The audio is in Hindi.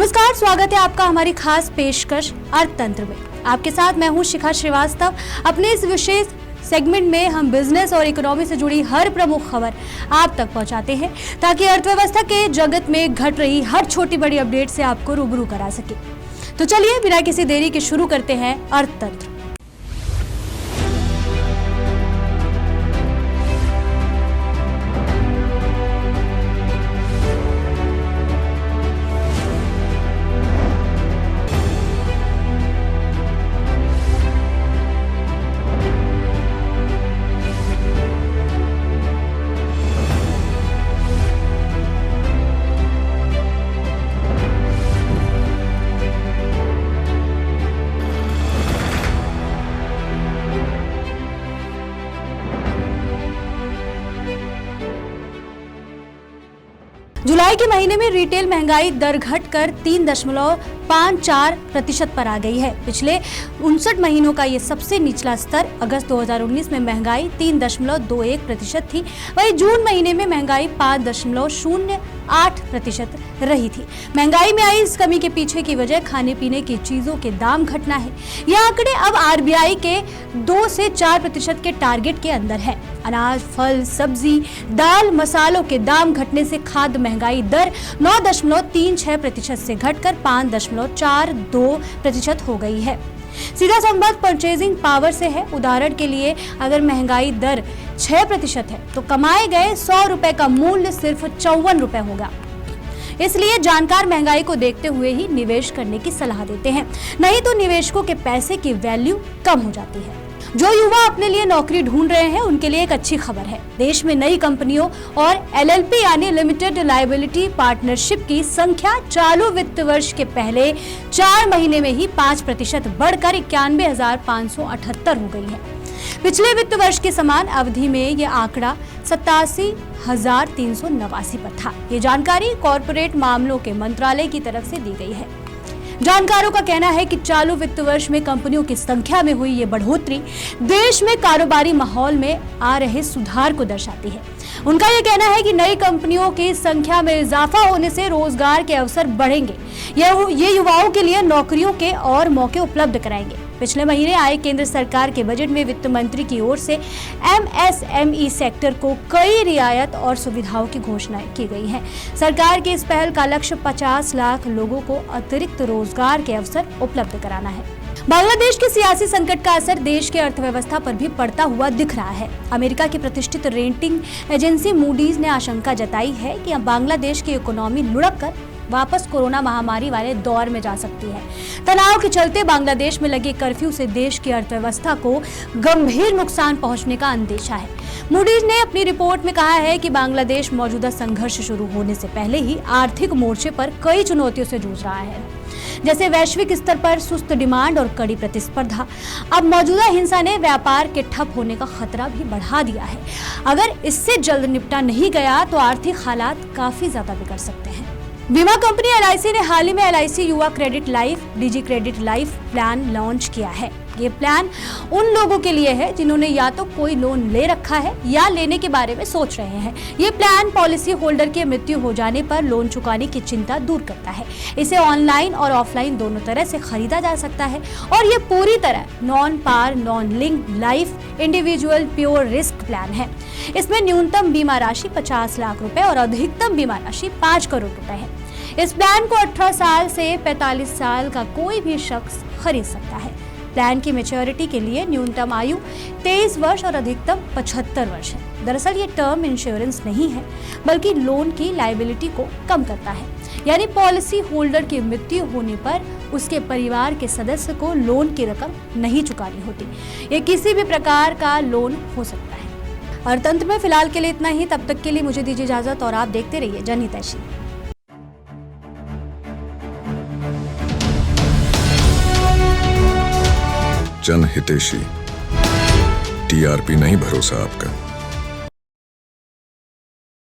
नमस्कार, स्वागत है आपका हमारी खास पेशकश अर्थतंत्र में। आपके साथ मैं हूं शिखा श्रीवास्तव। अपने इस विशेष सेगमेंट में हम बिजनेस और इकोनॉमी से जुड़ी हर प्रमुख खबर आप तक पहुंचाते हैं ताकि अर्थव्यवस्था के जगत में घट रही हर छोटी बड़ी अपडेट से आपको रूबरू करा सके। तो चलिए बिना किसी देरी के शुरू करते हैं अर्थतंत्र। जुलाई के महीने में रिटेल महंगाई दर घटकर 3.54% पर आ गई है। पिछले 59 महीनों का ये सबसे निचला स्तर। अगस्त 2019 में महंगाई 3.21% थी। वहीं जून महीने में महंगाई 5.08% रही थी। महंगाई में आई इस कमी के पीछे की वजह खाने पीने की चीजों के दाम घटना है। यह आंकड़े अब आरबीआई के 2 से 4% के टारगेट के अंदर है। अनाज, फल, सब्जी, दाल, मसालों के दाम घटने से खाद्य महंगाई दर 9.36% से घटकर 5.42% हो गई है। सीधा संबंध परचेजिंग पावर से है। उदाहरण के लिए अगर महंगाई दर 6% है तो कमाए गए 100 रुपए का मूल्य सिर्फ 54 रुपए होगा। इसलिए जानकार महंगाई को देखते हुए ही निवेश करने की सलाह देते हैं, नहीं तो निवेशकों के पैसे की वैल्यू कम हो जाती है। जो युवा अपने लिए नौकरी ढूंढ रहे हैं उनके लिए एक अच्छी खबर है। देश में नई कंपनियों और एलएलपी यानी लिमिटेड लायबिलिटी पार्टनरशिप की संख्या चालू वित्त वर्ष के पहले 4 महीने में ही 5% बढ़कर 91,578 हो गई है। पिछले वित्त वर्ष के समान अवधि में यह आंकड़ा 87,389 पर था। ये जानकारी कॉर्पोरेट मामलों के मंत्रालय की तरफ से दी गई है। जानकारों का कहना है कि चालू वित्त वर्ष में कंपनियों की संख्या में हुई ये बढ़ोतरी देश में कारोबारी माहौल में आ रहे सुधार को दर्शाती है। उनका ये कहना है कि नई कंपनियों की संख्या में इजाफा होने से रोजगार के अवसर बढ़ेंगे। ये युवाओं के लिए नौकरियों के और मौके उपलब्ध कराएंगे। पिछले महीने आए केंद्र सरकार के बजट में वित्त मंत्री की ओर से एमएसएमई सेक्टर को कई रियायत और सुविधाओं की घोषणा की गई है। सरकार की इस पहल का लक्ष्य 50 लाख लोगों को अतिरिक्त रोजगार के अवसर उपलब्ध कराना है। बांग्लादेश के सियासी संकट का असर देश की अर्थव्यवस्था पर भी पड़ता हुआ दिख रहा है। अमेरिका की प्रतिष्ठित रेटिंग एजेंसी मूडीज ने आशंका जताई है कि अब बांग्लादेश की इकोनॉमी लुढ़क कर वापस कोरोना महामारी वाले दौर में जा सकती है। तनाव के चलते बांग्लादेश में लगे कर्फ्यू से देश की अर्थव्यवस्था को गंभीर नुकसान पहुंचने का अंदेशा है। मूडीज ने अपनी रिपोर्ट में कहा है कि बांग्लादेश मौजूदा संघर्ष शुरू होने से पहले ही आर्थिक मोर्चे पर कई चुनौतियों से जूझ रहा है, जैसे वैश्विक स्तर पर सुस्त डिमांड और कड़ी प्रतिस्पर्धा। अब मौजूदा हिंसा ने व्यापार के ठप होने का खतरा भी बढ़ा दिया है। अगर इससे जल्द निपटा नहीं गया तो आर्थिक हालात काफी ज्यादा बिगड़ सकते हैं। बीमा कंपनी एलआईसी ने हाल ही में एलआईसी युवा क्रेडिट लाइफ डिजी क्रेडिट लाइफ प्लान लॉन्च किया है। ये प्लान उन लोगों के लिए है जिन्होंने या तो कोई लोन ले रखा है या लेने के बारे में सोच रहे हैं। ये प्लान पॉलिसी होल्डर की मृत्यु हो जाने पर लोन चुकाने की चिंता दूर करता है। इसे ऑनलाइन और ऑफलाइन दोनों तरह से खरीदा जा सकता है और ये पूरी तरह non par non link life individual pure risk plan है। इसमें न्यूनतम बीमा राशि 50 लाख रुपए और अधिकतम बीमा राशि 5 करोड़ रुपए है। इस प्लान को 18 साल से 45 साल का कोई भी शख्स खरीद सकता है। प्लान की मैच्योरिटी के लिए न्यूनतम आयु 23 वर्ष और अधिकतम 75 वर्ष है। दरअसल ये टर्म इंश्योरेंस नहीं है बल्कि लोन की लायबिलिटी को कम करता है, यानी पॉलिसी होल्डर की मृत्यु होने पर उसके परिवार के सदस्य को लोन की रकम नहीं चुकानी होती। ये किसी भी प्रकार का लोन हो सकता है। अर्थतंत्र में फिलहाल के लिए इतना ही। तब तक के लिए मुझे दीजिए इजाजत और आप देखते रहिए जनहितैषी। जनहितैषी, टीआरपी नहीं भरोसा आपका।